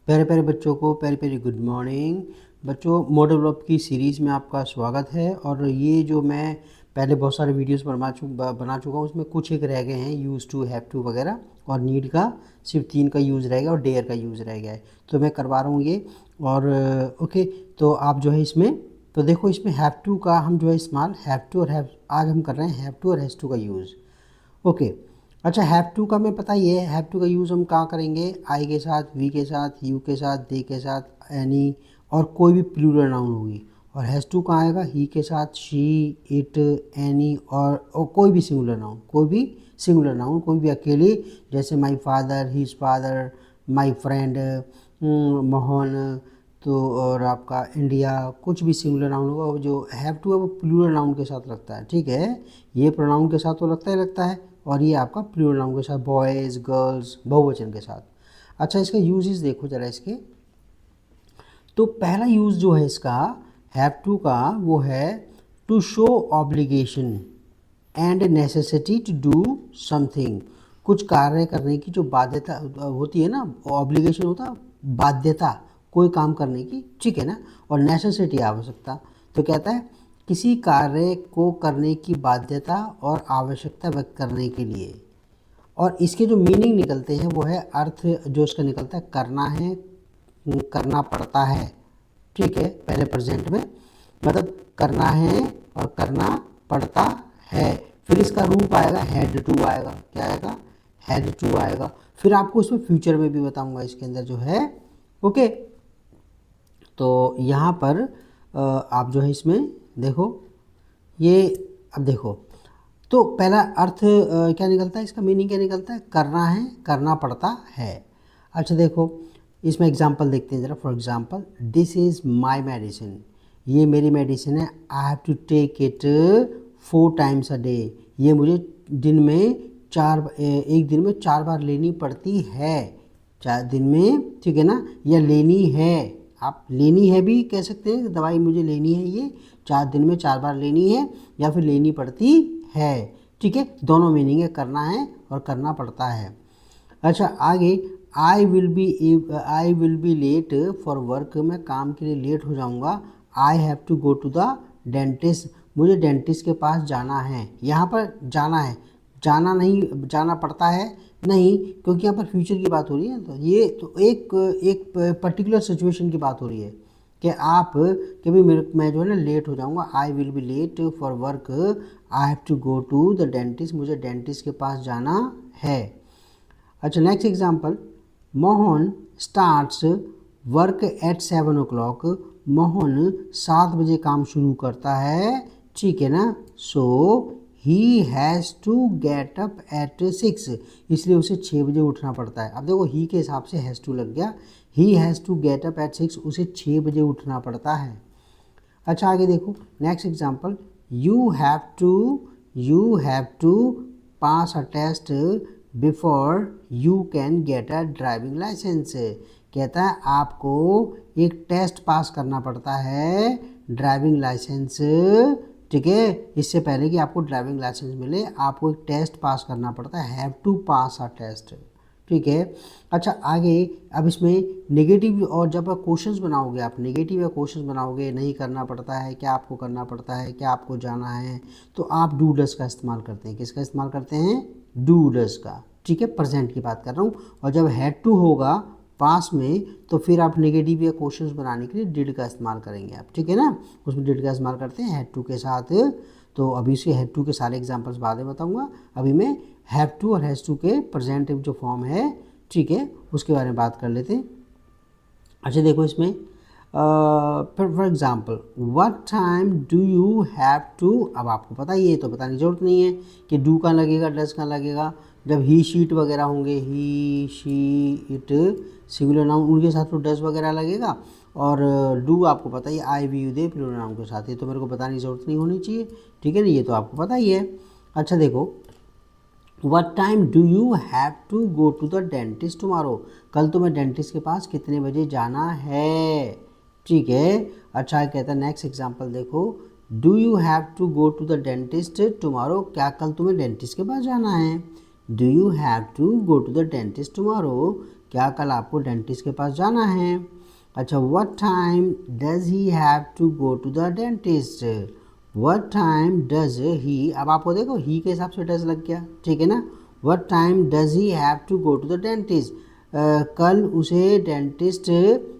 प्यारे प्यारे बच्चों को प्यारी प्यारी गुड मॉर्निंग। बच्चों, मॉडल वर्ब की सीरीज़ में आपका स्वागत है। और ये जो मैं पहले बहुत सारे वीडियोस बना चुका हूँ, उसमें कुछ एक रह गए हैं, यूज़ टू, हैव टू वगैरह, और नीड का सिर्फ 3 का यूज़ रह गया और डेयर का यूज़ रह गया है। तो मैं करवा रहा हूँ ये। और ओके, तो आप जो है इसमें, तो देखो इसमें हैव टू का हम जो है इस्तेमाल, हैव टू और हैव, आज हम कर रहे हैं हैव टू और हैज़ टू का यूज़। ओके, अच्छा, हैव टू का मैं पता ही है, हैव टू का यूज़ हम कहाँ करेंगे? आई के साथ, वी के साथ, यू के साथ, दे के साथ, एनी, और कोई भी प्लूरल नाउन होगी। और हैज़ टू कहाँ आएगा? ही के साथ, शी, इट, एनी, और कोई भी सिंगुलर नाउन, कोई भी सिंगुलर नाउन, कोई भी अकेले, जैसे my father, his father, my friend, Mohan, तो और आपका इंडिया, कुछ भी सिंगुलर नाउन होगा। वो जो हैव टू है वो प्लूरल नाउन के साथ लगता है, ठीक है। ये प्रोनाउन के साथ तो लगता ही लगता है, और ये आपका प्लूरल नाउन के साथ, बॉयज़, गर्ल्स, बहुवचन के साथ। अच्छा, इसका यूजेस देखो जरा इसके। तो पहला यूज़ जो है इसका हैव टू का, वो है to show obligation and necessity to do something. कुछ कार्य करने की जो बाध्यता होती है ना, ऑब्लिगेशन होता है बाध्यता, कोई काम करने की, ठीक है ना, और नेसेसिटी आवश्यकता। तो कहता है किसी कार्य को करने की बाध्यता और आवश्यकता व्यक्त करने के लिए। और इसके जो मीनिंग निकलते हैं वो है, अर्थ जो इसका निकलता है, करना है, करना पड़ता है, ठीक है, पहले प्रेजेंट में, मतलब करना है और करना पड़ता है। फिर इसका रूप आएगा हैड टू आएगा, क्या आएगा? हैड टू आएगा। फिर आपको इसमें फ्यूचर में भी बताऊंगा इसके अंदर जो है। ओके, तो यहाँ पर आप जो है इसमें देखो ये, अब देखो, तो पहला अर्थ क्या निकलता है, इसका मीनिंग क्या निकलता है? करना है, करना पड़ता है। अच्छा देखो, इसमें एग्जांपल देखते हैं ज़रा। For example, this is my medicine, ये मेरी मेडिसिन है। I have to take it 4 times a day, ये मुझे दिन में एक दिन में 4 बार लेनी पड़ती है, 4 दिन में, ठीक है ना, या लेनी है। आप लेनी है भी कह सकते हैं, दवाई मुझे लेनी है, ये 4 दिन में 4 बार लेनी है, या फिर लेनी पड़ती है, ठीक है। दोनों मीनिंग है, करना है और करना पड़ता है। अच्छा आगे, I will be late for work, मैं काम के लिए लेट हो जाऊंगा। I have to go to the dentist, मुझे डेंटिस्ट के पास जाना है। यहाँ पर जाना है, जाना नहीं, जाना पड़ता है नहीं, क्योंकि यहाँ पर फ्यूचर की बात हो रही है। तो ये तो एक पर्टिकुलर सिचुएशन की बात हो रही है कि आप कभी मैं जो है ना लेट हो जाऊंगा। I will be late for work, I have to go to the dentist, मुझे डेंटिस्ट के पास जाना है। अच्छा, next example, Mohan starts work at 7 o'clock, Mohan 7 बजे काम शुरू करता है, ठीक है ना। So he has to get up at 6, इसलिए उसे 6 बजे उठना पड़ता है। अब देखो, ही के हिसाब से हैज़ टू लग गया, he has to get up at 6, उसे 6 बजे उठना पड़ता है। अच्छा आगे देखो, next example, you have to pass a test before you can get a driving licence, कहता है आपको एक टेस्ट पास करना पड़ता है, ड्राइविंग लाइसेंस, ठीक है, इससे पहले कि आपको ड्राइविंग लाइसेंस मिले आपको एक टेस्ट पास करना पड़ता है, have to pass a test, ठीक है। अच्छा आगे, अब इसमें नेगेटिव, और जब आप क्वेश्चंस बनाओगे, आप नेगेटिव या क्वेश्चंस बनाओगे, नहीं करना पड़ता है, क्या आपको करना पड़ता है, क्या आपको जाना है, तो आप डू डस का इस्तेमाल करते हैं। किसका इस्तेमाल करते हैं? डू डस का, ठीक है, प्रेजेंट की बात कर रहा हूँ। और जब हैड टू होगा पास में, तो फिर आप नेगेटिव या क्वेश्चंस बनाने के लिए डिड का इस्तेमाल करेंगे आप, ठीक है ना, उसमें डिड का इस्तेमाल करते हैं हैड टू के साथ। तो अभी इसके हैड टू के सारे एग्जांपल्स बाद में बताऊंगा, अभी मैं हैव टू और हैज़ टू के प्रेजेंट जो फॉर्म है, ठीक है, उसके बारे में बात कर लेते हैं। अच्छा देखो इसमें, for example, what time do you have to, अब आपको पता ही है तो बताने की जरूरत नहीं है कि डू कहाँ लगेगा, डज कहाँ लगेगा। जब ही शीट वगैरह होंगे, ही शी इट सिंगुलर नाउन, उनके साथ तो डज वगैरह लगेगा। और डू आपको पता ही, I we you they plural noun के साथ, ये तो मेरे को बताने की जरूरत नहीं होनी चाहिए, ठीक है ना, ये तो आपको पता ही है। अच्छा देखो, what time do you have to go to the dentist tomorrow, कल तुम्हें डेंटिस्ट के पास कितने बजे जाना है, ठीक है। अच्छा कहता है नेक्स्ट एग्जाम्पल देखो, do you have to go to the dentist tomorrow, क्या कल तुम्हें डेंटिस्ट के पास जाना है। Do you have to go to the dentist tomorrow, क्या कल आपको डेंटिस्ट के पास जाना है। अच्छा, what time does he have to go to the dentist. What time does he, अब आपको देखो ही के हिसाब से डज लग गया, ठीक है ना। What time does he have to go to the dentist, कल उसे डेंटिस्ट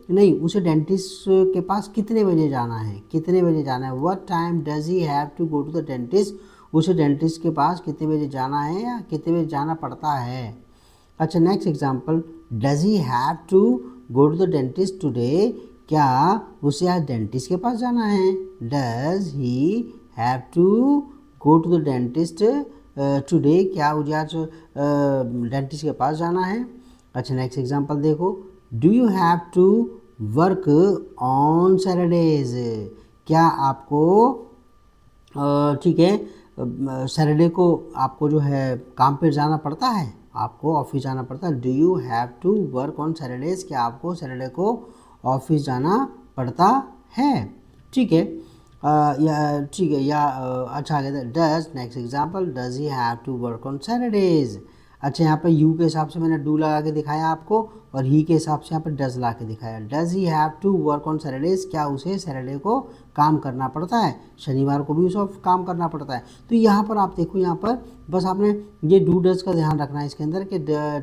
नहीं, उसे डेंटिस्ट के पास कितने बजे जाना है, कितने बजे जाना है। What time does he have to go to the dentist, उसे डेंटिस्ट के पास कितने बजे जाना है या कितने बजे जाना पड़ता है। अच्छा, next example, does he have to go to the dentist today, क्या उसे आज डेंटिस्ट के पास जाना है। Does he have to go to the dentist today, क्या उसे आज डेंटिस्ट के पास जाना है। अच्छा, नेक्स्ट एग्जांपल देखो, do you have to work on Saturdays, क्या आपको ठीक है सैटरडे को आपको जो है काम पे जाना पड़ता है, आपको ऑफिस जाना पड़ता है। Do you have to work on Saturdays, क्या आपको सैटरडे को ऑफिस जाना पड़ता है, ठीक है। या ठीक है, या अच्छा आगे does, next example, does he have to work on Saturdays. अच्छा, यहाँ पे यू के हिसाब से मैंने डू लगा के दिखाया आपको, और ही के हिसाब से यहाँ पर डज ला के दिखाया। Does he have to work on Saturdays, क्या उसे सैटरडे को काम करना पड़ता है, शनिवार को भी उसे काम करना पड़ता है। तो यहाँ पर आप देखो, यहाँ पर बस आपने ये डू डज का ध्यान रखना है इसके अंदर कि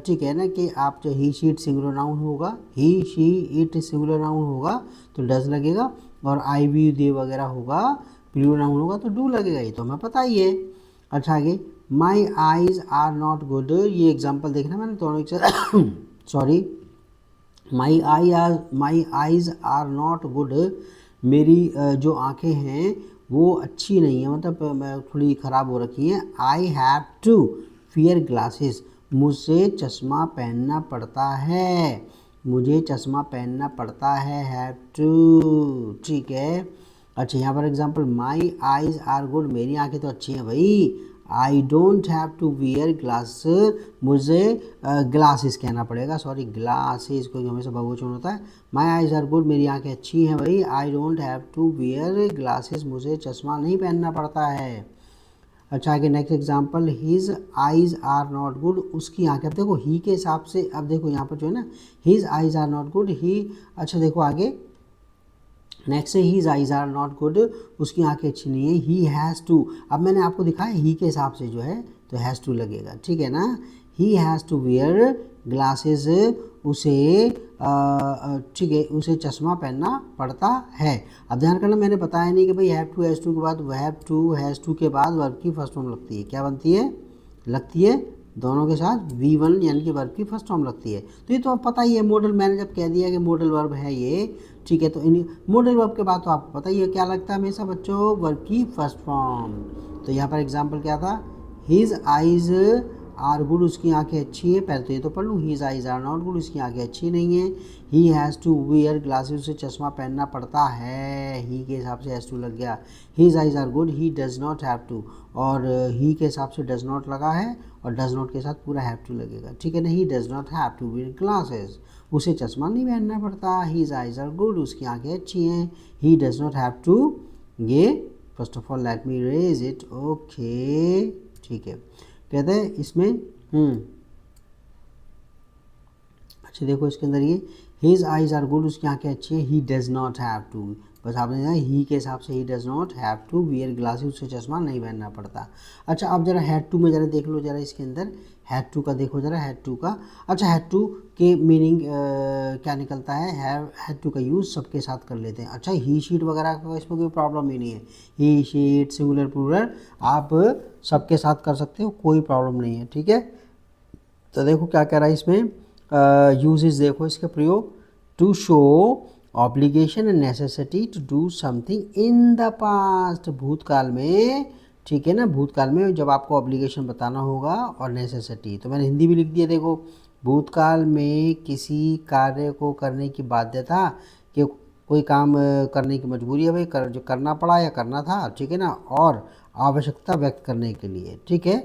ठीक है ना, कि आप जो ही शी इट सिंगुलर नाउन होगा, ही शी इट सिंगुलर नाउन होगा तो डज लगेगा, और आई वी दे वगैरह होगा प्लूरल नाउन होगा तो डू लगेगा, ये तो हमें पता ही है। अच्छा, आगे, my eyes are not good, ये एग्जाम्पल देखना मैंने दोनों एक sorry, my eyes are not good, मेरी जो आंखें हैं वो अच्छी नहीं है, मतलब थोड़ी ख़राब हो रखी हैं। I have to wear glasses, मुझे चश्मा पहनना पड़ता है, मुझे चश्मा पहनना पड़ता है, हैव टू, ठीक है। अच्छा, यहाँ पर example, my eyes are good, मेरी आंखें तो अच्छी हैं भाई। I don't have to wear glass, मुझे ग्लासेस कहना पड़ेगा, सॉरी ग्लासेस, कोई हमेशा बहुवचन होता है। माई आईज आर गुड, मेरी आंखें अच्छी हैं भाई। I don't have to wear glasses, मुझे चश्मा नहीं पहनना पड़ता है। अच्छा, आगे next example, his eyes are not good, उसकी आंखें, अब देखो ही के हिसाब से, अब देखो यहाँ पर जो है ना, his eyes are not good, he, अच्छा देखो आगे नेक्स्ट है his eyes are not good, उसकी आंखें अच्छी नहीं है। ही हैज़ टू, अब मैंने आपको दिखाया ही के हिसाब से जो है तो हैज़ टू लगेगा, ठीक है ना। He has to wear glasses, उसे ठीक है, उसे चश्मा पहनना पड़ता है। अब ध्यान करना, मैंने बताया नहीं कि भाई हैव टू हैज़ टू के बाद हैव टू हैज़ टू के बाद वर्ब की फर्स्ट फॉर्म लगती है, क्या बनती है, लगती है दोनों के साथ V1 यानी कि वर्ब की फर्स्ट फॉर्म लगती है। तो ये तो अब पता ही है, मॉडल, मैंने जब कह दिया कि मॉडल वर्ब है ये, ठीक है, तो इन मॉडल वर्ब के बाद तो आपको पता ही है क्या लगता है हमेशा बच्चों, वर्ब की फर्स्ट फॉर्म। तो यहाँ पर एग्जांपल क्या था, हिज आइज आर गुड, उसकी आंखें अच्छी है, पहले तो ये तो पढ़ लूँ, his eyes are not good, उसकी आंखें अच्छी नहीं है। He has to wear glasses, उसे चश्मा पहनना पड़ता है, ही के हिसाब से हैज़ टू लग गया। His eyes are good, he does not have to, और ही के हिसाब से डज नॉट लगा है, और डज नॉट के साथ पूरा हैव टू लगेगा, ठीक है ना। He does not have to wear glasses, उसे चश्मा नहीं पहनना पड़ता। हिज आइज आर गुड, उसकी आंखें अच्छी हैं। He does not have to, ये first of all let me raise it, okay, ठीक है। कहते हैं इसमें अच्छा देखो इसके अंदर ये हिज आइज आर गुड, उसकी आंखें अच्छी हैं। He does not have to, बस आपने जाना ही के हिसाब से, he does not have to wear glasses, उसे चश्मा नहीं पहनना पड़ता। अच्छा, अब जरा हैड टू में जरा देख लो, जरा इसके अंदर हैड टू का देखो जरा, हैड टू का। अच्छा, हैड टू के मीनिंग क्या निकलता है, हैड टू का यूज़ सबके साथ कर लेते हैं। अच्छा, ही शीट वगैरह का इसमें कोई प्रॉब्लम ही नहीं है, ही शीट सिंगुलर प्लूरल आप सबके साथ कर सकते हो, कोई प्रॉब्लम नहीं है, ठीक है। तो देखो क्या कह रहा है इसमें, यूजेस देखो इसके प्रयोग, to show obligation and necessity to do something in the past, भूतकाल में, ठीक है ना, भूतकाल में जब आपको ऑब्लिगेशन बताना होगा और नेसेसिटी, तो मैंने हिंदी भी लिख दिया देखो, भूतकाल में किसी कार्य को करने की बाध्यता, कि कोई काम करने की मजबूरी है भाई, जो करना पड़ा या करना था, ठीक है ना, और आवश्यकता व्यक्त करने के लिए, ठीक है।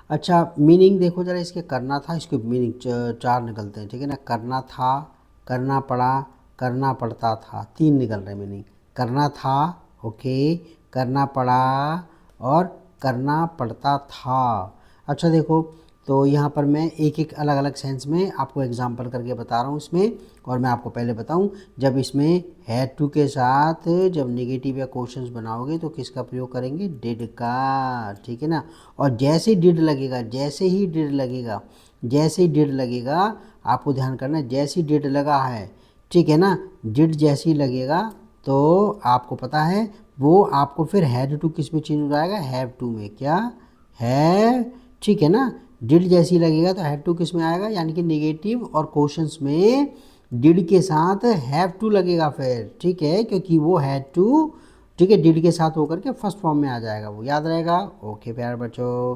अच्छा, मीनिंग देखो जरा इसके, करना था, इसके मीनिंग चार निकलते हैं, ठीक है ना। करना था, करना पड़ा, करना पड़ता था, तीन निकल रहे मीनिंग। करना था, ओके, करना पड़ा और करना पड़ता था। अच्छा देखो, तो यहाँ पर मैं एक एक अलग अलग सेंस में आपको एग्जांपल करके बता रहा हूँ इसमें। और मैं आपको पहले बताऊँ, जब इसमें हैड टू के साथ जब नेगेटिव या क्वेश्चंस बनाओगे तो किसका प्रयोग करेंगे, डिड का, ठीक है ना। और जैसे डिड लगेगा, जैसे ही डिड लगेगा, जैसे ही डिड लगेगा, आपको ध्यान करना है, जैसे ही डिड लगा है, ठीक है ना, डिड जैसे ही लगेगा तो आपको पता है वो आपको फिर हैड टू किस में चेंज हो जाएगा, हैव टू में। क्या है, ठीक है ना। डिड जैसी लगेगा तो हैव टू किस में आएगा, यानी कि नेगेटिव और क्वेश्चंस में डिड के साथ हैव टू लगेगा फिर, ठीक है, क्योंकि वो हैड टू, ठीक है, डिड के साथ होकर के फर्स्ट फॉर्म में आ जाएगा, वो याद रहेगा। ओके प्यार बच्चों,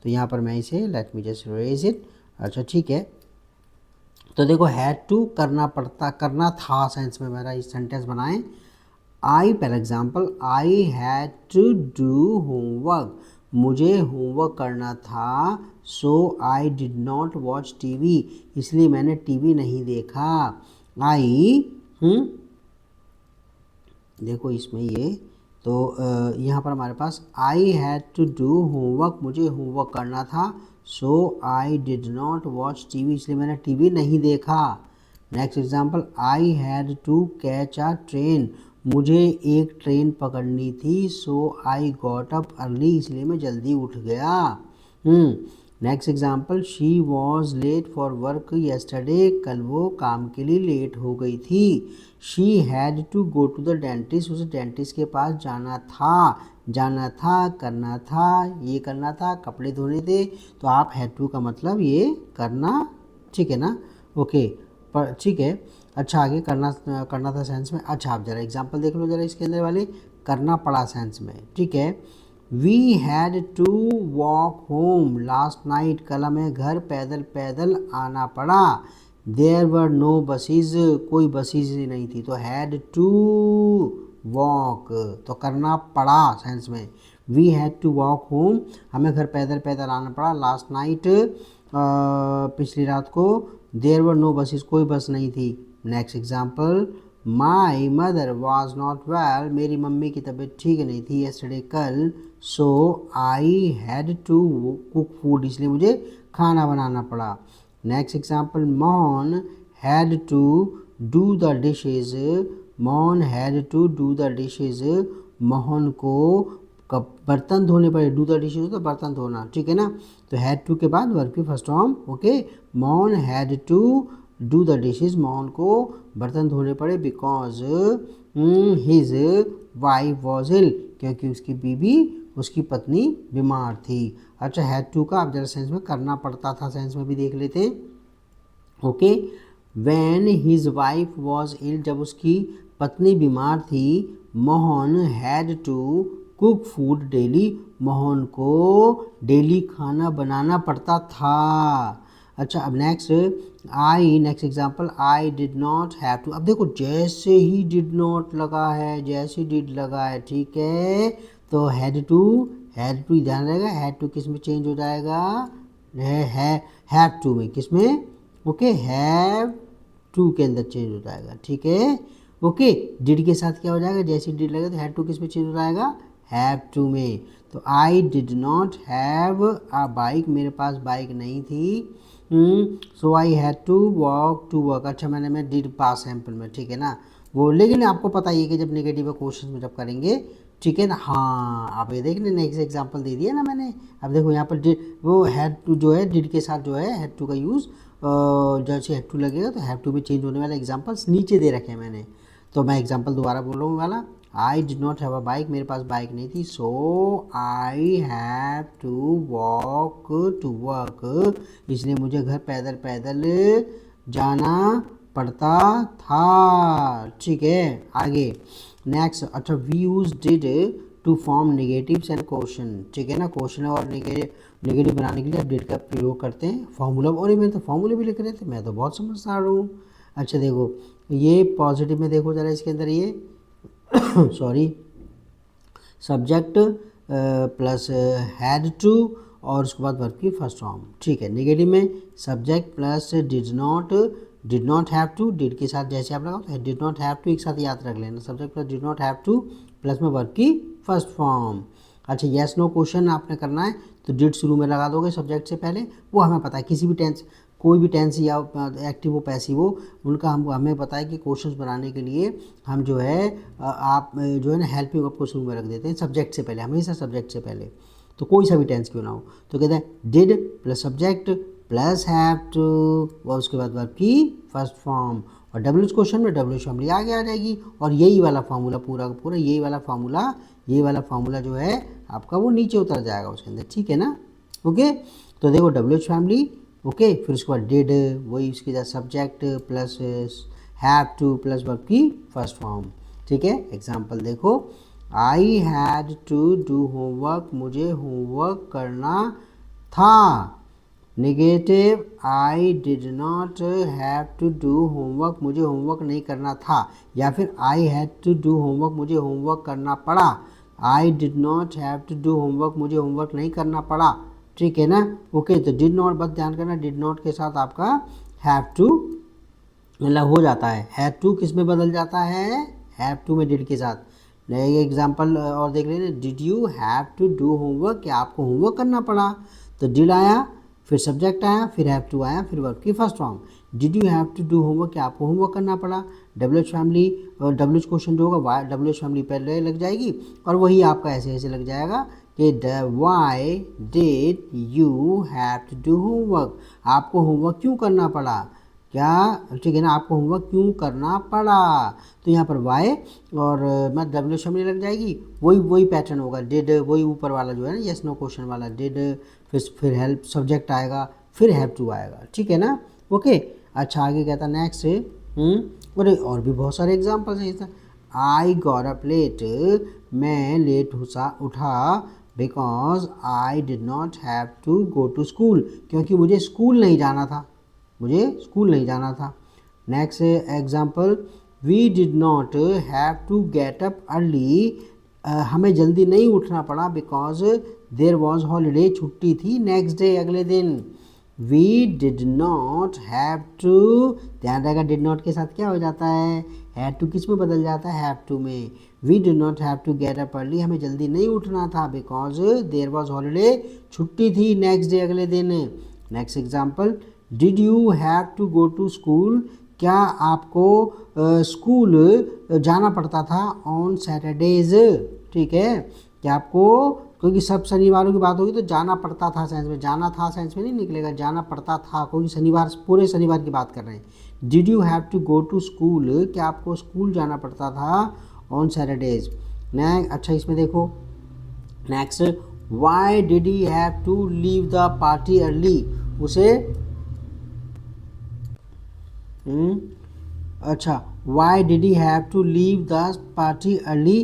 तो यहाँ पर मैं इसे let me just raise it. अच्छा ठीक है, तो देखो हैड टू करना पड़ता, करना था सेंस में मेरा इस सेंटेंस बनाएं। I for example, I had to do homework, मुझे होमवर्क करना था। So I did not watch TV, इसलिए मैंने टीवी नहीं देखा। आई देखो इसमें ये तो यहाँ पर हमारे पास I had to do homework, मुझे होमवर्क करना था। So I did not watch TV, इसलिए मैंने टीवी नहीं देखा। Next example, I had to catch a train, मुझे एक ट्रेन पकड़नी थी। So I got up early, इसलिए मैं जल्दी उठ गया। Next example, she was late for work yesterday, कल वो काम के लिए लेट हो गई थी। She had to go to the dentist, उसे डेंटिस्ट के पास जाना था, जाना था, करना था, ये करना था, कपड़े धोने थे। तो आप हैड टू का मतलब ये करना, ठीक है ना। ओके, पर ठीक है। अच्छा आगे करना करना था सेंस में। अच्छा आप जरा एग्जांपल देख लो जरा इसके अंदर वाले, करना पड़ा सेंस में, ठीक है। We had to walk home last night, कल हमें घर पैदल पैदल आना पड़ा। देयर वर नो बसेज, कोई बसेज नहीं थी, तो हैड टू वॉक, तो करना पड़ा सेंस में। We had to walk home, हमें घर पैदल पैदल आना पड़ा। लास्ट नाइट, पिछली रात को। देयर वर नो बसेज, कोई बस नहीं थी। Next example, my mother was not well, मेरी मम्मी की तबीयत ठीक नहीं थी येस्टरडे, कल। So I had to cook food, इसलिए मुझे खाना बनाना पड़ा। Next example, Mohan had to do the dishes, Mohan had to do the dishes, Mohan को बर्तन धोने पड़े। डू द डिशेज तो बर्तन धोना, ठीक है ना। तो हैड टू के बाद वर्ब की first form, okay. Mohan had to do the dishes, Mohan को बर्तन धोने पड़े। Because his wife was ill, क्योंकि उसकी बीवी, उसकी पत्नी बीमार थी। अच्छा हैड टू का आप जरा सेंस में करना पड़ता था सेंस में भी देख लेते हैं। Okay, when his wife was ill, जब उसकी पत्नी बीमार थी। Mohan had to cook food daily, Mohan को डेली खाना बनाना पड़ता था। अच्छा अब next, I next example, I did not have to. अब देखो जैसे ही डिड नॉट लगा है, जैसे डिड लगा है, ठीक है, तो हैड टू ध्यान रहेगा, हैड टू किस में चेंज हो जाएगा, हैव टू में, किस में, ओके, हैव टू के अंदर चेंज हो जाएगा, ठीक है। ओके, डिड के साथ क्या हो जाएगा, जैसे डिड लगेगा तो हैव टू किस में चेंज हो जाएगा, हैव टू में। तो I did not have a bike, मेरे पास बाइक नहीं थी। So I had to walk to work. अच्छा मैं डिड पास सैम्पल में, ठीक है ना वो, लेकिन आपको पता ही है कि जब नेगेटिव क्वेश्चन में जब करेंगे, ठीक है ना। हाँ आप ये देख लें, नेक्स्ट एग्जांपल दे दिया ना मैंने। अब देखो यहाँ पर डिड, वो हैड टू जो है डिड के साथ जो है हैड टू का यूज़, जैसे हैड टू लगेगा तो हैव टू में चेंज होने वाले एग्जांपल्स नीचे दे रखे हैं मैंने। तो मैं एग्जांपल दोबारा बोल रहा हूँ वाला, I did not have a bike, मेरे पास बाइक नहीं थी। So I have to walk to work, इसलिए मुझे घर पैदल पैदल जाना पड़ता था, ठीक है। आगे नेक्स्ट, अच्छा we use did to form negatives and question, ठीक है ना। क्वेश्चन और नेगेटिव बनाने के लिए आप डिड का प्रयोग करते हैं फॉर्मूला। और मैं तो फॉर्मूले भी लिख रहे थे, मैं तो बहुत समझदार हूँ। अच्छा देखो ये पॉजिटिव में देखो ज़रा इसके अंदर ये sorry, subject plus had to और उसके बाद वर्ब की फर्स्ट फॉर्म, ठीक है। नेगेटिव में subject plus did not have to, did के साथ जैसे आप लगाओ तो डिड नॉट हैव टू एक साथ याद रख लेना, subject plus did not have to plus में वर्ब की फर्स्ट फॉर्म। अच्छा येस नो क्वेश्चन आपने करना है, तो डिड शुरू में लगा दोगे सब्जेक्ट से पहले, वो हमें पता है किसी भी टेंस, कोई भी टेंस या एक्टिव हो पैसिव हो, उनका हमें पता है कि क्वेश्चंस बनाने के लिए हम जो है आप जो है ना हेल्पिंग वर्ब को शुरू में रख देते हैं सब्जेक्ट से पहले, हमेशा सब्जेक्ट से पहले, तो कोई सा भी टेंस क्यों ना हो। तो कहते हैं did plus subject plus have to, और उसके बाद वर्ब की फर्स्ट फॉर्म, और डब्ल्यूच क्वेश्चन में डब्ल्यूच फैमिली आगे आ जाएगी, और यही वाला फार्मूला पूरा का पूरा, यही वाला फार्मूला जो है आपका वो नीचे उतर जाएगा उसके अंदर, ठीक है ना। ओके, तो देखो डब्ल्यूच फैमिली, ओके, फिर उसके बाद डिड, वही उसके साथ subject plus have to plus verb की फर्स्ट फॉर्म, ठीक है। एग्जाम्पल देखो, I had to do homework, मुझे होमवर्क करना था। Negative, I did not have to do homework, मुझे होमवर्क नहीं करना था। या फिर I had to do homework, मुझे होमवर्क करना पड़ा। I did not have to do homework, मुझे होमवर्क नहीं करना पड़ा, ठीक है ना। ओके, तो डिड नॉट, बस ध्यान करना डिड नॉट के साथ आपका हैव टू मतलब हो जाता है। हैव टू किस में बदल जाता है, हैव टू में डिड के साथ। नए एग्जाम्पल और देख रहे हैं, did you have to do homework, क्या आपको होमवर्क करना पड़ा, तो डिड आया, फिर सब्जेक्ट आया, फिर हैव टू आया, फिर वर्ब की first form. Did you have to do homework, क्या आपको होमवर्क करना पड़ा। डब्ल्यूएच फैमिली, और डब्ल्यूएच क्वेश्चन जो होगा डब्ल्यूएच फैमिली पहले लग जाएगी, और वही आपका ऐसे ऐसे लग जाएगा कि why did you have to do homework, आपको होमवर्क क्यों करना पड़ा, क्या, ठीक है ना, आपको होमवर्क क्यों करना पड़ा। तो यहाँ पर वाई और मैं डब्ल्यू फैमिली लग जाएगी, वही पैटर्न होगा, डिड, वही ऊपर वाला जो है ना यस नो क्वेश्चन वाला, डिड, फिर हेल्प सब्जेक्ट आएगा, फिर हैव टू आएगा, ठीक है ना। ओके, अच्छा आगे कहता नेक्स्ट, और भी बहुत सारे एग्जाम्पल्स हैं इसमें। आई गॉट अप लेट, मैं लेट उठा because I did not have to go to school, क्योंकि मुझे स्कूल नहीं जाना था। Next example, we did not have to get up early, हमें जल्दी नहीं उठना पड़ा बिकॉज देयर वॉज हॉलीडे, छुट्टी थी नेक्स्ट डे, अगले दिन। We did not have to, ध्यान रहेगा डिड नॉट के साथ क्या हो जाता है, हैव टू किस में बदल जाता है, हैव टू में। We did not have to get up early, हमें जल्दी नहीं उठना था बिकॉज देयर वॉज हॉलीडे, छुट्टी थी नेक्स्ट डे, अगले दिन। Next example, did you have to go to school, क्या आपको स्कूल जाना पड़ता था ऑन सैटरडेज, ठीक है, क्या आपको, क्योंकि सब शनिवारों की बात होगी तो जाना पड़ता था सेंस में, जाना था सेंस में नहीं निकलेगा, जाना पड़ता था, क्योंकि शनिवार, पूरे शनिवार की बात कर रहे हैं। Did you have to go to school, क्या आपको स्कूल जाना पड़ता था ऑन सैटरडेज। अच्छा इसमें देखो next, why did he have to leave the party early, उसे अच्छा, why did he have to leave the party early,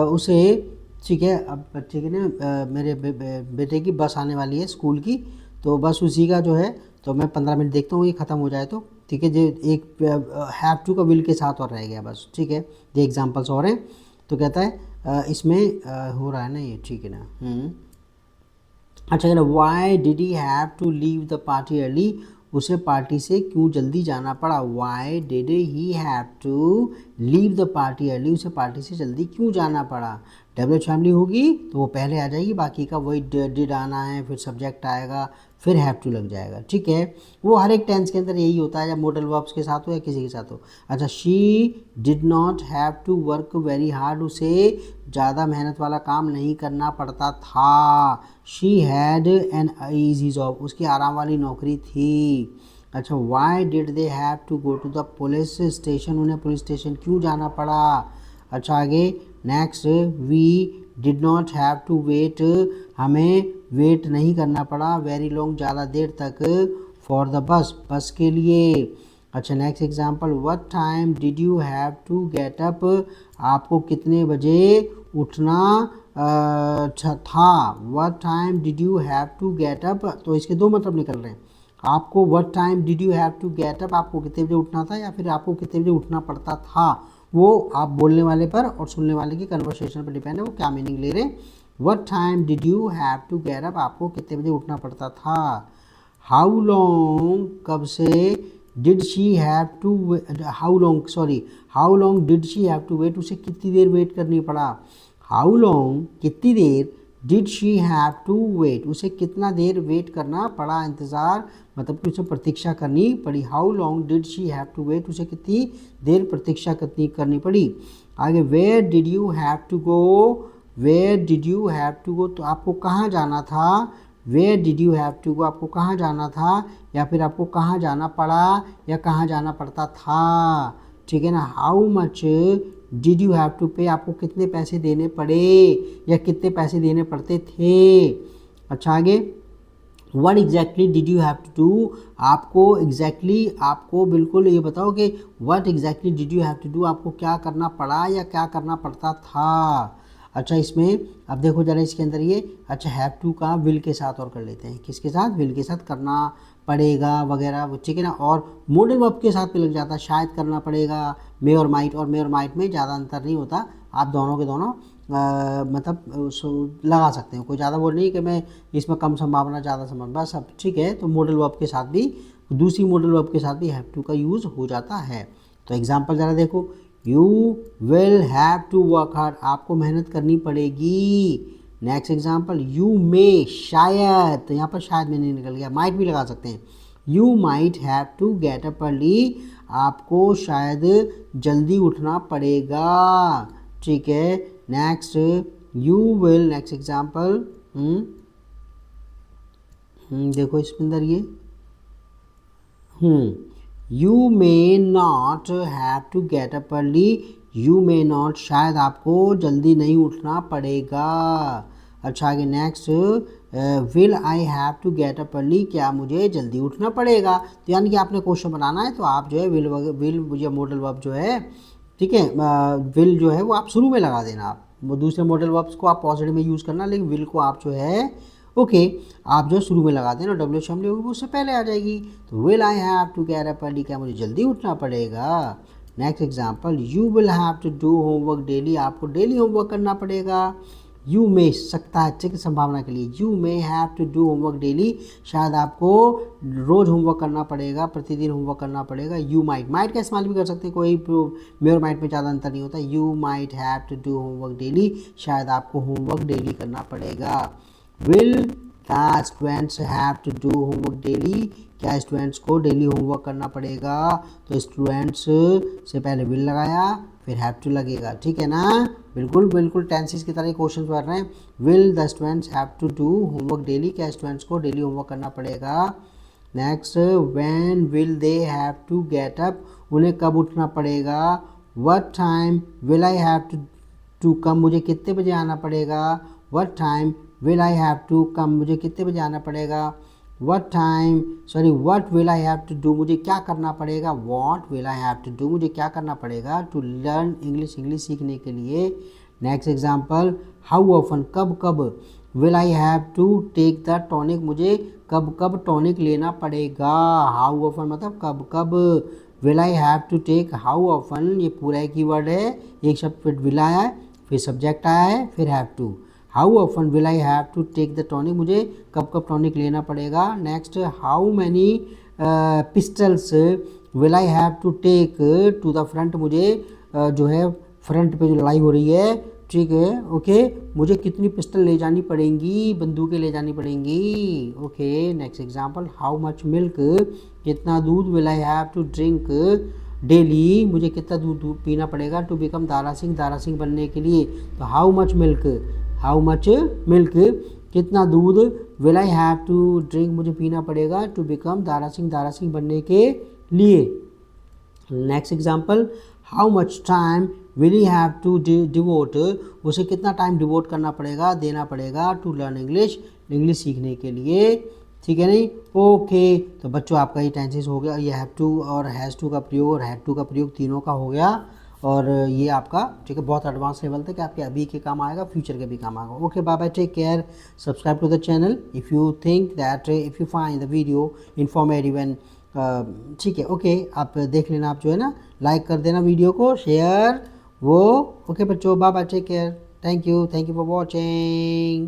उसे, ठीक है, अब बच्चे की ना मेरे बेटे की बस आने वाली है स्कूल की, तो बस उसी का जो है, तो मैं 15 मिनट देखता हूँ ये ख़त्म हो जाए तो, ठीक है। जो एक हैव टू का विल के साथ और रह गया बस, ठीक है, ये एग्जांपल्स और हैं। तो कहता है इसमें हो रहा है ना ये, ठीक है ना। अच्छा कहना, why did he have to leave the party early, उसे पार्टी से क्यों जल्दी जाना पड़ा। Why did he have to leave the party early, उसे पार्टी से जल्दी क्यों जाना पड़ा। डब्ल्यूएच फैमिली होगी तो वो पहले आ जाएगी, बाकी का वही डिड आना है, फिर सब्जेक्ट आएगा, फिर हैव टू लग जाएगा, ठीक है। वो हर एक टेंस के अंदर यही होता है, या मॉडल वर्ब्स के साथ हो या किसी के साथ हो। अच्छा, she did not have to work very hard, उसे ज़्यादा मेहनत वाला काम नहीं करना पड़ता था। She had an easy job, उसकी आराम वाली नौकरी थी। अच्छा, why did they have to go to the police station, उन्हें पुलिस स्टेशन क्यों जाना पड़ा। अच्छा आगे next, we did not have to wait, हमें वेट नहीं करना पड़ा वेरी लॉन्ग, ज़्यादा देर तक, फॉर द बस के लिए। अच्छा next example, what time did you have to get up, आपको कितने बजे उठना था। What time did you have to get up, तो इसके दो मतलब निकल रहे हैं। आपको what time did you have to get up, आपको कितने बजे उठना था, या फिर आपको कितने बजे उठना पड़ता था। वो आप बोलने वाले पर और सुनने वाले की कन्वर्सेशन पर डिपेंड है, वो क्या मीनिंग ले रहे हैं। What time did you have to get up, आपको कितने बजे उठना पड़ता था। हाउ लॉन्ग, कब से, did she have to, how long did she have to wait, उसे कितनी देर वेट करनी पड़ा। हाउ लॉन्ग, कितनी देर, did she have to wait, उसे कितना देर वेट करना पड़ा, इंतज़ार मतलब कि उसे प्रतीक्षा करनी पड़ी। How long did she have to wait, उसे कितनी देर प्रतीक्षा करनी पड़ी। आगे where did you have to go, where did you have to go, तो आपको कहाँ जाना था। Where did you have to go, आपको कहाँ जाना था, या फिर आपको कहाँ जाना पड़ा या कहाँ जाना पड़ता था, ठीक है ना। How much did you have to pay, आपको कितने पैसे देने पड़े या कितने पैसे देने पड़ते थे। अच्छा आगे what exactly did you have to do, आपको एग्जैक्टली आपको बिल्कुल ये बताओ कि what exactly did you have to do, आपको क्या करना पड़ा या क्या करना पड़ता था। अच्छा इसमें अब देखो जरा इसके अंदर ये, अच्छा हैव टू का विल के साथ और कर लेते हैं, किसके साथ, विल के साथ, करना पड़ेगा वगैरह, ठीक है ना। और मॉडल वर्ब के साथ भी लग जाता है, शायद करना पड़ेगा, मे और माइट, और मे और माइट में ज़्यादा अंतर नहीं होता, आप दोनों के दोनों मतलब लगा सकते हैं, कोई ज़्यादा वो नहीं कि मैं इसमें कम संभावना ज़्यादा संभावना, बस अब ठीक है। तो मॉडल वर्ब के साथ भी, दूसरी मॉडल वर्ब के साथ भी हैव टू का यूज़ हो जाता है। तो एग्जांपल ज़रा देखो, you will have to work hard, आपको मेहनत करनी पड़ेगी। नेक्स्ट एग्जांपल, यू मे, शायद, तो यहाँ पर शायद में नहीं निकल गया, माइट भी लगा सकते हैं। You might have to get up early, आपको शायद जल्दी उठना पड़ेगा, ठीक है। Next you will, next example, देखो इसके अंदर ये you may not have to get up early, you may not, शायद आपको जल्दी नहीं उठना पड़ेगा। अच्छा आगे next, will I have to get up early, क्या मुझे जल्दी उठना पड़ेगा। तो यानी कि आपने क्वेश्चन बनाना है तो आप जो है विल या मॉडल वर्ब जो है, ठीक है, विल जो है वो आप शुरू में लगा देना, आप वो दूसरे मॉडल वर्ब्स को आप पॉजिटिव में यूज़ करना, लेकिन विल को आप जो है ओके आप जो शुरू में लगा देना, डब्ल्यू शामिल होगी वो उससे पहले आ जाएगी। तो will I have to get up early, क्या मुझे जल्दी उठना पड़ेगा। Next example, you will have to do homework daily, आपको डेली होमवर्क करना पड़ेगा। यू मे, सकता है अच्छे की संभावना के लिए, you may have to do homework daily, शायद आपको रोज़ होमवर्क करना पड़ेगा, प्रतिदिन होमवर्क करना पड़ेगा। यू माइट, माइट का इस्तेमाल भी कर सकते हैं, कोई मे और माइट में ज़्यादा अंतर नहीं होता। You might have to do homework daily, शायद आपको होमवर्क डेली करना पड़ेगा। Will the students have to do homework daily, क्या स्टूडेंट्स को डेली होमवर्क करना पड़ेगा। तो स्टूडेंट्स से पहले विल लगाया, फिर हैव टू लगेगा, ठीक है ना। बिल्कुल बिल्कुल टेंसेस की तरह क्वेश्चन पढ़ रहे हैं। Will the students have to do homework daily, क्या स्टूडेंट्स को डेली होमवर्क करना पड़ेगा। Next, when will they have to get up, उन्हें कब उठना पड़ेगा। What time will I have to come, मुझे कितने बजे आना पड़ेगा। What time will I have to come, मुझे कितने बजे आना पड़ेगा। What will I have to do, मुझे क्या करना पड़ेगा। What will I have to do, मुझे क्या करना पड़ेगा टू लर्न इंग्लिश, इंग्लिश सीखने के लिए। नेक्स्ट एग्जांपल, हाउ ऑफन, कब कब। Will I have to take the tonic, मुझे कब कब टॉनिक लेना पड़ेगा। हाउ ऑफन मतलब कब कब। Will I have to take, how often ये पूरा एक ही वर्ड है, एक शब्द फिर विल आया है, फिर सब्जेक्ट आया है, फिर have to. How often will I have to take the tonic, मुझे कब कब टॉनिक लेना पड़ेगा। Next, how many pistols will I have to take to the front, मुझे जो है फ्रंट पे जो लड़ाई हो रही है, ठीक है, ओके, मुझे कितनी पिस्टल ले जानी पड़ेंगी, बंदूकें ले जानी पड़ेंगी। Okay next example, how much milk, कितना दूध will I have to drink daily, मुझे कितना दूध पीना पड़ेगा टू बिकम दारा सिंह बनने के लिए। तो हाउ मच मिल्क, कितना दूध will I have to drink, मुझे पीना पड़ेगा टू बिकम दारा सिंह बनने के लिए। Next example, how much time will you have to devote, उसे कितना टाइम डिवोट करना पड़ेगा, देना पड़ेगा टू लर्न इंग्लिश, इंग्लिश सीखने के लिए, ठीक है नहीं। ओके तो बच्चों आपका ये टेंसेस हो गया, ये हैव टू और हैज़ टू का प्रयोग और हैड टू का प्रयोग तीनों का हो गया। और ये आपका ठीक है बहुत एडवांस लेवल तक आपके अभी के काम आएगा, फ्यूचर के भी काम आएगा। Okay bye bye, take care, subscribe to the channel if you think that, if you find the video informative and ठीक है। ओके आप देख लेना, आप जो है ना लाइक कर देना वीडियो को, शेयर वो। ओके बच्चों bye bye, take care, thank you for watching.